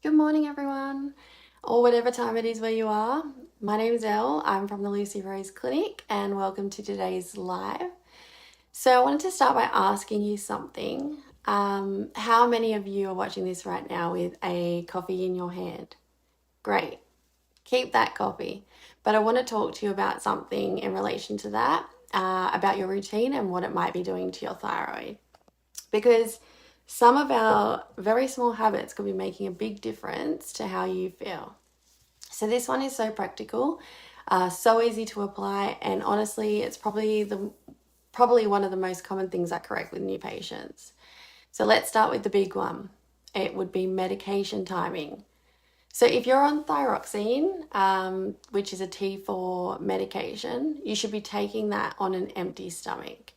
Good morning, everyone, or whatever time it is where you are. My name is Elle. I'm from the Lucy Rose Clinic, and welcome to today's live. So, I wanted to start by asking you something. How many of you are watching this right now with a coffee in your hand? Great. Keep that coffee. But I want to talk to you about something in relation to that, about your routine and what it might be doing to your thyroid. Because some of our very small habits could be making a big difference to how you feel. So this one is so practical, so easy to apply, and honestly, it's probably one of the most common things I correct with new patients. So let's start with the big one. It would be medication timing. So if you're on thyroxine, which is a T4 medication, you should be taking that on an empty stomach.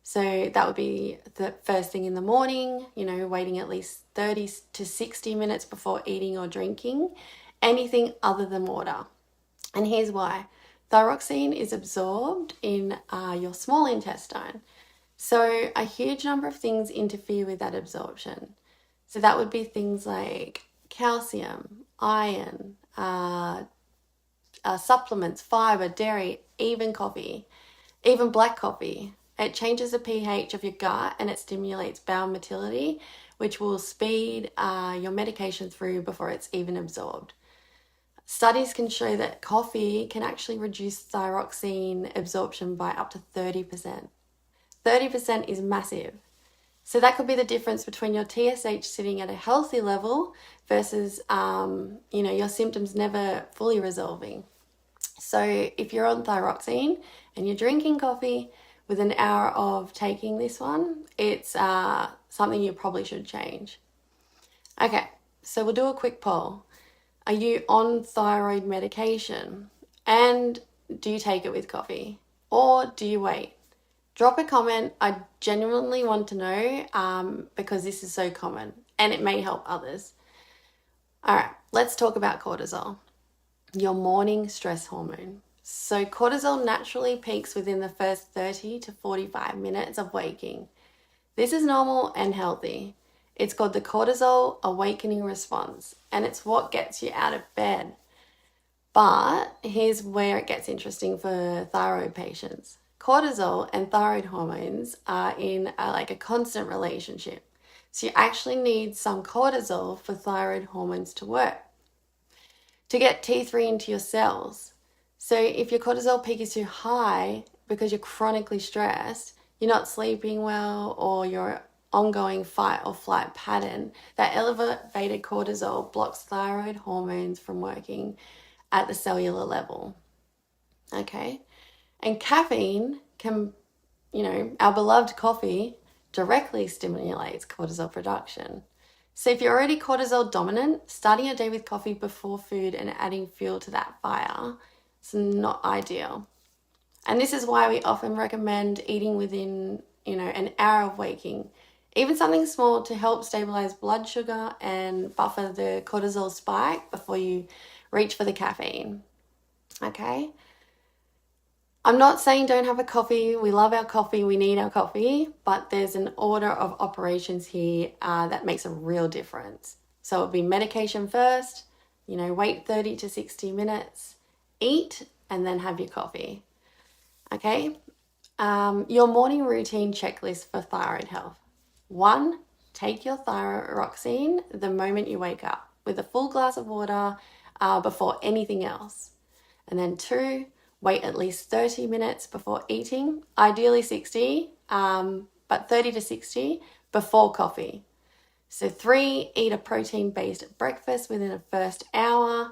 So that would be the first thing in the morning, waiting at least 30 to 60 minutes before eating or drinking anything other than water. And here's why. Thyroxine is absorbed in your small intestine. So a huge number of things interfere with that absorption. So that would be things like calcium, iron, supplements, fiber, dairy, even coffee, even black coffee. It changes the pH of your gut and it stimulates bowel motility, which will speed your medication through before it's even absorbed. Studies can show that coffee can actually reduce thyroxine absorption by up to 30%. 30% is massive. So that could be the difference between your TSH sitting at a healthy level versus, your symptoms never fully resolving. So if you're on thyroxine and you're drinking coffee with an hour of taking this one, it's something you probably should change. Okay, so we'll do a quick poll. Are you on thyroid medication? And do you take it with coffee? Or do you wait? Drop a comment. I genuinely want to know because this is so common and it may help others. All right, let's talk about cortisol, your morning stress hormone. So cortisol naturally peaks within the first 30 to 45 minutes of waking. This is normal and healthy. It's called the cortisol awakening response, and it's what gets you out of bed. But here's where it gets interesting for thyroid patients. Cortisol and thyroid hormones are in a constant relationship. So you actually need some cortisol for thyroid hormones to work, to get T3 into your cells. So if your cortisol peak is too high because you're chronically stressed, you're not sleeping well, or your ongoing fight or flight pattern, that elevated cortisol blocks thyroid hormones from working at the cellular level. Okay? And caffeine can, our beloved coffee directly stimulates cortisol production. So if you're already cortisol dominant, starting your day with coffee before food and adding fuel to that fire is not ideal. And this is why we often recommend eating within, an hour of waking. Even something small to help stabilize blood sugar and buffer the cortisol spike before you reach for the caffeine. Okay? I'm not saying don't have a coffee. We love our coffee. We need our coffee. But there's an order of operations here that makes a real difference. So it'll be medication first, wait 30 to 60 minutes, eat, and then have your coffee. Okay? Your morning routine checklist for thyroid health. 1, take your thyroxine the moment you wake up with a full glass of water before anything else. And then 2, wait at least 30 minutes before eating, ideally 60, but 30 to 60 before coffee. So 3, eat a protein-based breakfast within the first hour.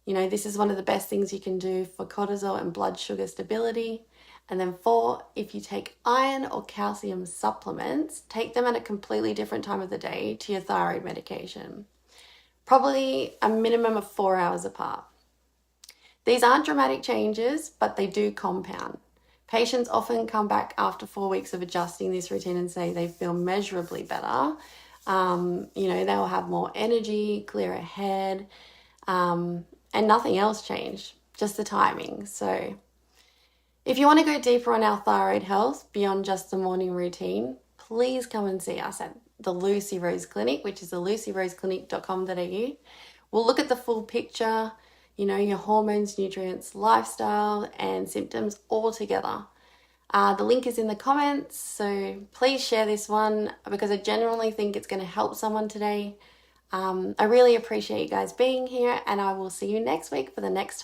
This is one of the best things you can do for cortisol and blood sugar stability. And then 4, if you take iron or calcium supplements, take them at a completely different time of the day to your thyroid medication. Probably a minimum of 4 hours apart. These aren't dramatic changes, but they do compound. Patients often come back after 4 weeks of adjusting this routine and say they feel measurably better. They'll have more energy, clearer head, and nothing else changed, just the timing. So if you want to go deeper on our thyroid health beyond just the morning routine, please come and see us at the Lucy Rose Clinic, which is the lucyroseclinic.com.au. We'll look at the full picture, you know, your hormones, nutrients, lifestyle, and symptoms all together. The link is in the comments, so please share this one because I genuinely think it's going to help someone today. I really appreciate you guys being here, and I will see you next week for the next topic.